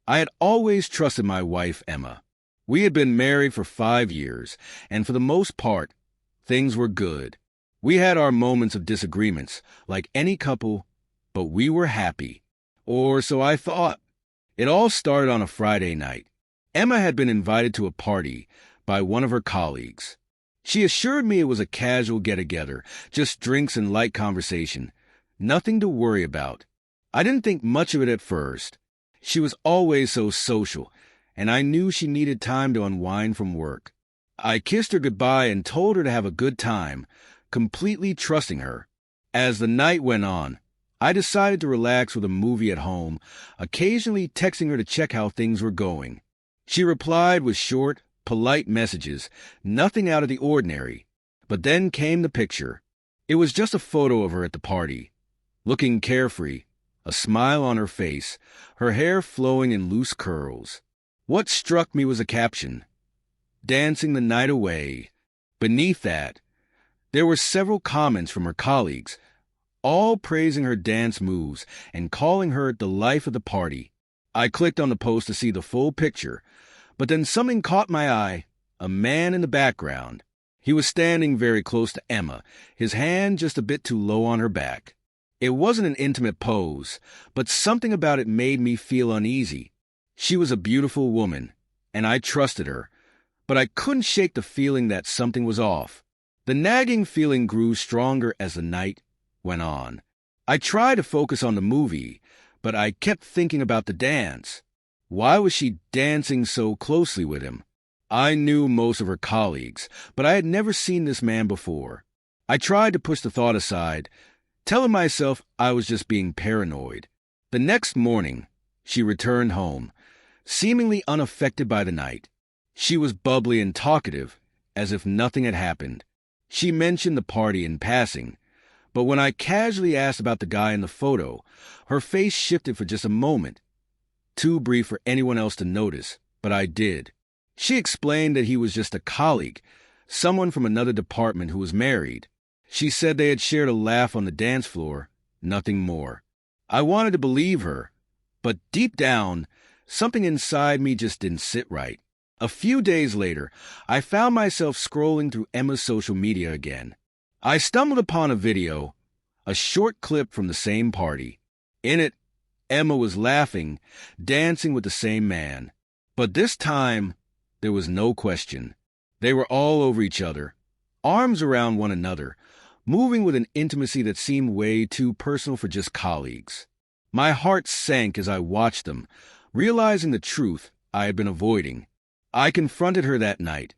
I had always trusted my wife, Emma. We had been married for 5 years, and for the most part, things were good. We had our moments of disagreements, like any couple, but we were happy. Or so I thought. It all started on a Friday night. Emma had been invited to a party by one of her colleagues. She assured me it was a casual get-together, just drinks and light conversation. Nothing to worry about. I didn't think much of it at first. She was always so social, and I knew she needed time to unwind from work. I kissed her goodbye and told her to have a good time, completely trusting her. As the night went on, I decided to relax with a movie at home, occasionally texting her to check how things were going. She replied with short, polite messages, nothing out of the ordinary. But then came the picture. It was just a photo of her at the party, looking carefree, a smile on her face, her hair flowing in loose curls. What struck me was a caption, "Dancing the night away." Beneath that, there were several comments from her colleagues, all praising her dance moves and calling her the life of the party. I clicked on the post to see the full picture, but then something caught my eye, a man in the background. He was standing very close to Emma, his hand just a bit too low on her back. It wasn't an intimate pose, but something about it made me feel uneasy. She was a beautiful woman, and I trusted her, but I couldn't shake the feeling that something was off. The nagging feeling grew stronger as the night went on. I tried to focus on the movie, but I kept thinking about the dance. Why was she dancing so closely with him? I knew most of her colleagues, but I had never seen this man before. I tried to push the thought aside, telling myself I was just being paranoid. The next morning, she returned home, seemingly unaffected by the night. She was bubbly and talkative, as if nothing had happened. She mentioned the party in passing, but when I casually asked about the guy in the photo, her face shifted for just a moment. Too brief for anyone else to notice, but I did. She explained that he was just a colleague, someone from another department who was married. She said they had shared a laugh on the dance floor, nothing more. I wanted to believe her, but deep down, something inside me just didn't sit right. A few days later, I found myself scrolling through Emma's social media again. I stumbled upon a video, a short clip from the same party. In it, Emma was laughing, dancing with the same man. But this time, there was no question. They were all over each other, arms around one another, moving with an intimacy that seemed way too personal for just colleagues. My heart sank as I watched them, realizing the truth I had been avoiding. I confronted her that night,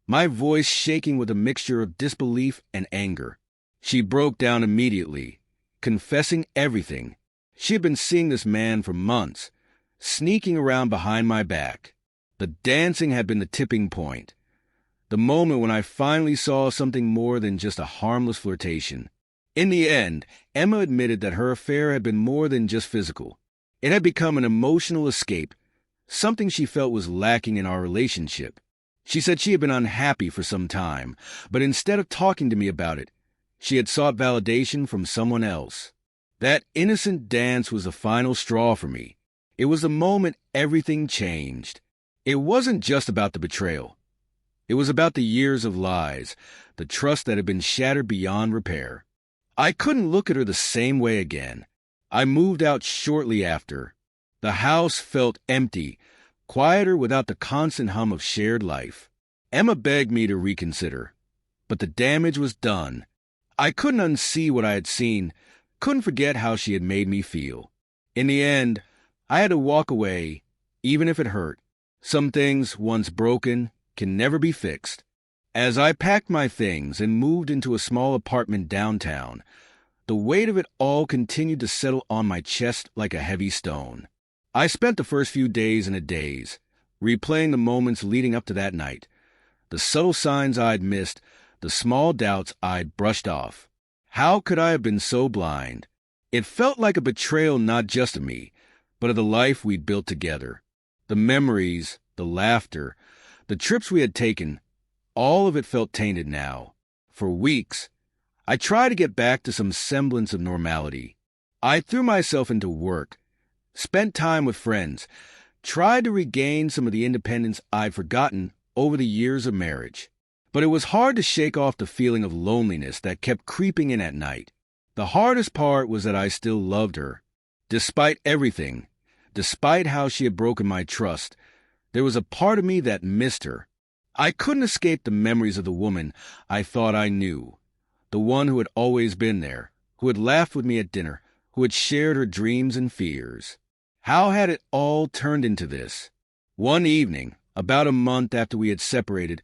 my voice shaking with a mixture of disbelief and anger. She broke down immediately, confessing everything. She had been seeing this man for months, sneaking around behind my back. The dancing had been the tipping point, the moment when I finally saw something more than just a harmless flirtation. In the end, Emma admitted that her affair had been more than just physical. It had become an emotional escape, something she felt was lacking in our relationship. She said she had been unhappy for some time, but instead of talking to me about it, she had sought validation from someone else. That innocent dance was the final straw for me. It was the moment everything changed. It wasn't just about the betrayal. It was about the years of lies, the trust that had been shattered beyond repair. I couldn't look at her the same way again. I moved out shortly after. The house felt empty, quieter without the constant hum of shared life. Emma begged me to reconsider, but the damage was done. I couldn't unsee what I had seen, couldn't forget how she had made me feel. In the end, I had to walk away, even if it hurt. Some things, once broken, can never be fixed. As I packed my things and moved into a small apartment downtown, the weight of it all continued to settle on my chest like a heavy stone. I spent the first few days in a daze, replaying the moments leading up to that night, the subtle signs I'd missed, the small doubts I'd brushed off. How could I have been so blind? It felt like a betrayal not just of me, but of the life we'd built together. The memories, the laughter, the trips we had taken, all of it felt tainted now. For weeks, I tried to get back to some semblance of normality. I threw myself into work, spent time with friends, tried to regain some of the independence I'd forgotten over the years of marriage. But it was hard to shake off the feeling of loneliness that kept creeping in at night. The hardest part was that I still loved her. Despite everything, despite how she had broken my trust, there was a part of me that missed her. I couldn't escape the memories of the woman I thought I knew, the one who had always been there, who had laughed with me at dinner, who had shared her dreams and fears. How had it all turned into this? One evening, about a month after we had separated,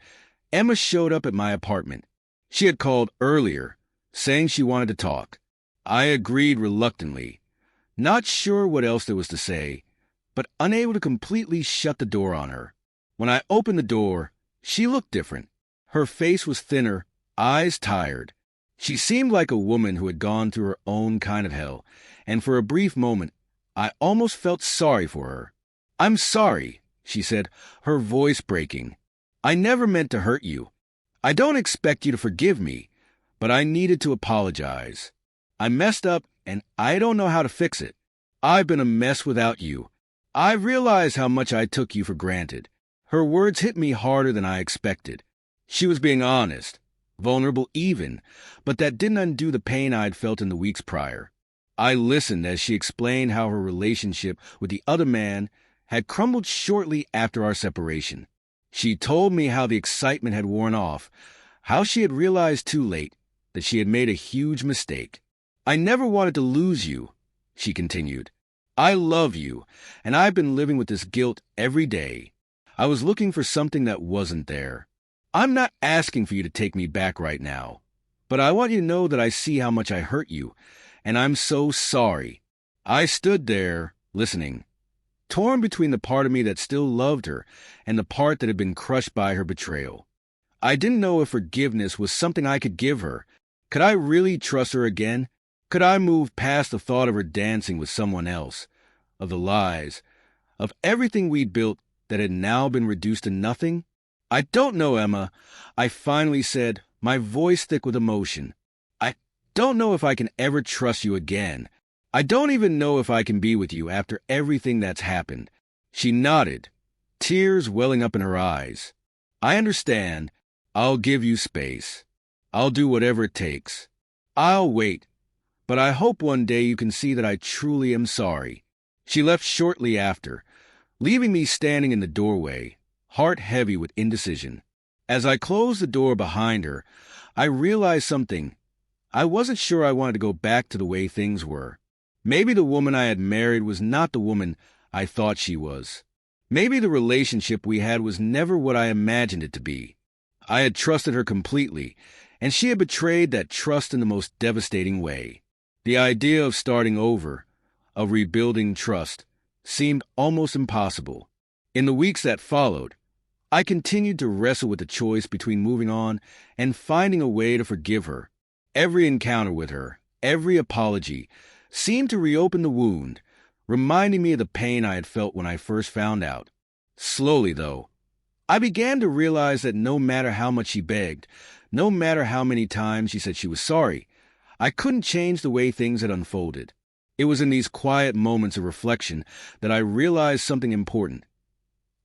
Emma showed up at my apartment. She had called earlier, saying she wanted to talk. I agreed reluctantly, not sure what else there was to say, but unable to completely shut the door on her. When I opened the door, she looked different. Her face was thinner, eyes tired. She seemed like a woman who had gone through her own kind of hell, and for a brief moment, I almost felt sorry for her. "I'm sorry," she said, her voice breaking. "I never meant to hurt you. I don't expect you to forgive me, but I needed to apologize. I messed up, and I don't know how to fix it. I've been a mess without you. I realize how much I took you for granted." Her words hit me harder than I expected. She was being honest, vulnerable even, but that didn't undo the pain I'd felt in the weeks prior. I listened as she explained how her relationship with the other man had crumbled shortly after our separation. She told me how the excitement had worn off, how she had realized too late that she had made a huge mistake. "I never wanted to lose you," she continued. "I love you, and I've been living with this guilt every day. I was looking for something that wasn't there. I'm not asking for you to take me back right now, but I want you to know that I see how much I hurt you, and I'm so sorry." I stood there, listening, torn between the part of me that still loved her and the part that had been crushed by her betrayal. I didn't know if forgiveness was something I could give her. Could I really trust her again? Could I move past the thought of her dancing with someone else, of the lies, of everything we'd built that had now been reduced to nothing? "I don't know, Emma," I finally said, my voice thick with emotion. "I don't know if I can ever trust you again. I don't even know if I can be with you after everything that's happened." She nodded, tears welling up in her eyes. "I understand. I'll give you space. I'll do whatever it takes. I'll wait. But I hope one day you can see that I truly am sorry." She left shortly after, leaving me standing in the doorway, heart heavy with indecision. As I closed the door behind her, I realized something. I wasn't sure I wanted to go back to the way things were. Maybe the woman I had married was not the woman I thought she was. Maybe the relationship we had was never what I imagined it to be. I had trusted her completely, and she had betrayed that trust in the most devastating way. The idea of starting over, of rebuilding trust, seemed almost impossible. In the weeks that followed, I continued to wrestle with the choice between moving on and finding a way to forgive her. Every encounter with her, every apology, seemed to reopen the wound, reminding me of the pain I had felt when I first found out. Slowly, though, I began to realize that no matter how much she begged, no matter how many times she said she was sorry, I couldn't change the way things had unfolded. It was in these quiet moments of reflection that I realized something important.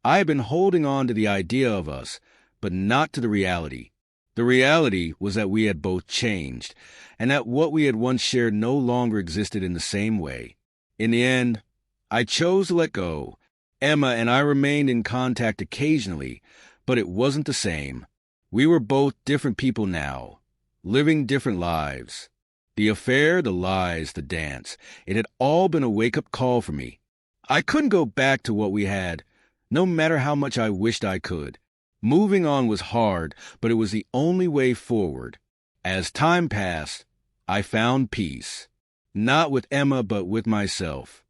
I had been holding on to the idea of us, but not to the reality. The reality was that we had both changed, and that what we had once shared no longer existed in the same way. In the end, I chose to let go. Emma and I remained in contact occasionally, but it wasn't the same. We were both different people now, living different lives. The affair, the lies, the dance, it had all been a wake-up call for me. I couldn't go back to what we had, no matter how much I wished I could. Moving on was hard, but it was the only way forward. As time passed, I found peace. Not with Emma, but with myself.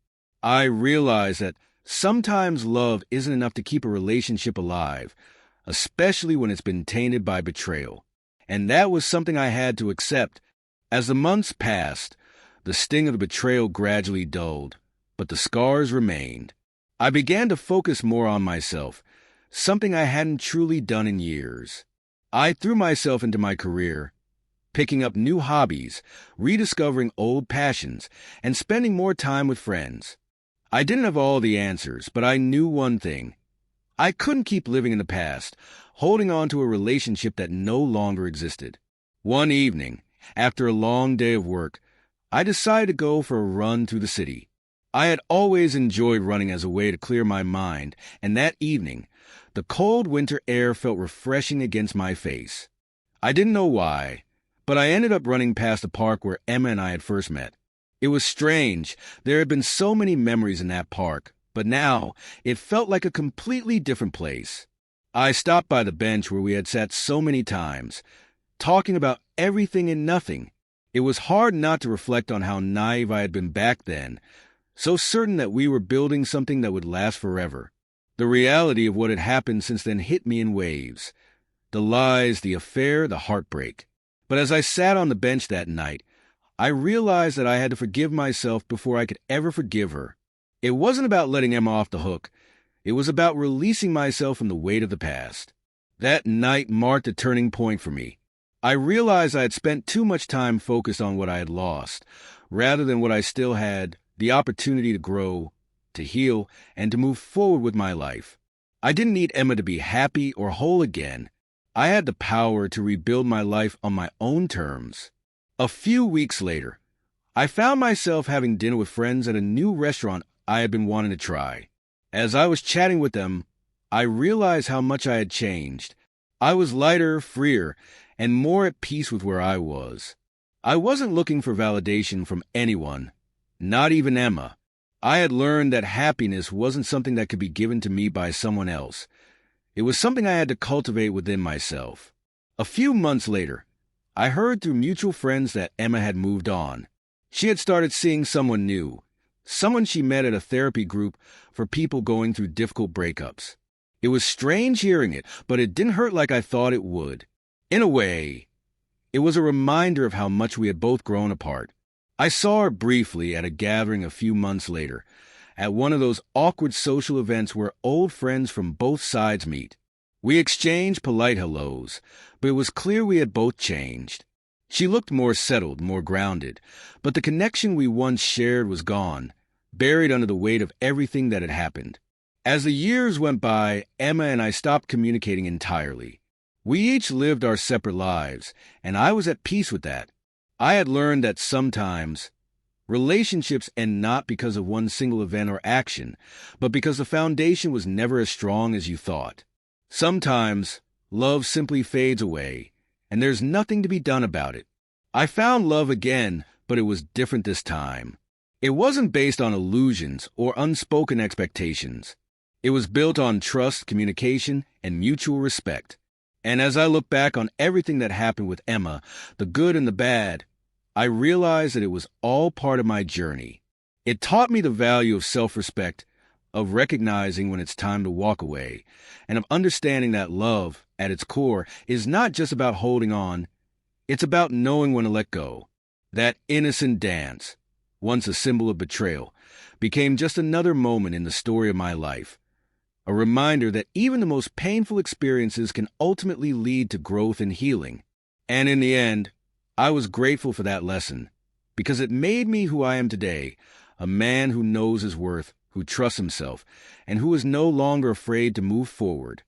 I realized that sometimes love isn't enough to keep a relationship alive, especially when it's been tainted by betrayal. And that was something I had to accept. As the months passed, the sting of the betrayal gradually dulled, but the scars remained. I began to focus more on myself, something I hadn't truly done in years. I threw myself into my career, picking up new hobbies, rediscovering old passions, and spending more time with friends. I didn't have all the answers, but I knew one thing. I couldn't keep living in the past, holding on to a relationship that no longer existed. One evening, after a long day of work, I decided to go for a run through the city. I had always enjoyed running as a way to clear my mind, and that evening, the cold winter air felt refreshing against my face. I didn't know why, but I ended up running past the park where Emma and I had first met. It was strange. There had been so many memories in that park, but now it felt like a completely different place. I stopped by the bench where we had sat so many times, talking about everything and nothing. It was hard not to reflect on how naive I had been back then, so certain that we were building something that would last forever. The reality of what had happened since then hit me in waves. The lies, the affair, the heartbreak. But as I sat on the bench that night, I realized that I had to forgive myself before I could ever forgive her. It wasn't about letting Emma off the hook. It was about releasing myself from the weight of the past. That night marked a turning point for me. I realized I had spent too much time focused on what I had lost, rather than what I still had, the opportunity to grow, to heal, and to move forward with my life. I didn't need Emma to be happy or whole again. I had the power to rebuild my life on my own terms. A few weeks later, I found myself having dinner with friends at a new restaurant I had been wanting to try. As I was chatting with them, I realized how much I had changed. I was lighter, freer, and more at peace with where I was. I wasn't looking for validation from anyone, not even Emma. I had learned that happiness wasn't something that could be given to me by someone else. It was something I had to cultivate within myself. A few months later, I heard through mutual friends that Emma had moved on. She had started seeing someone new, someone she met at a therapy group for people going through difficult breakups. It was strange hearing it, but it didn't hurt like I thought it would. In a way, it was a reminder of how much we had both grown apart. I saw her briefly at a gathering a few months later, at one of those awkward social events where old friends from both sides meet. We exchanged polite hellos, but it was clear we had both changed. She looked more settled, more grounded, but the connection we once shared was gone, buried under the weight of everything that had happened. As the years went by, Emma and I stopped communicating entirely. We each lived our separate lives, and I was at peace with that. I had learned that sometimes relationships end not because of one single event or action, but because the foundation was never as strong as you thought. Sometimes love simply fades away, and there's nothing to be done about it. I found love again, but it was different this time. It wasn't based on illusions or unspoken expectations. It was built on trust, communication, and mutual respect. And as I look back on everything that happened with Emma, the good and the bad, I realized that it was all part of my journey. It taught me the value of self-respect, of recognizing when it's time to walk away, and of understanding that love, at its core, is not just about holding on. It's about knowing when to let go. That innocent dance, once a symbol of betrayal, became just another moment in the story of my life. A reminder that even the most painful experiences can ultimately lead to growth and healing. And in the end, I was grateful for that lesson, because it made me who I am today, a man who knows his worth, who trusts himself, and who is no longer afraid to move forward.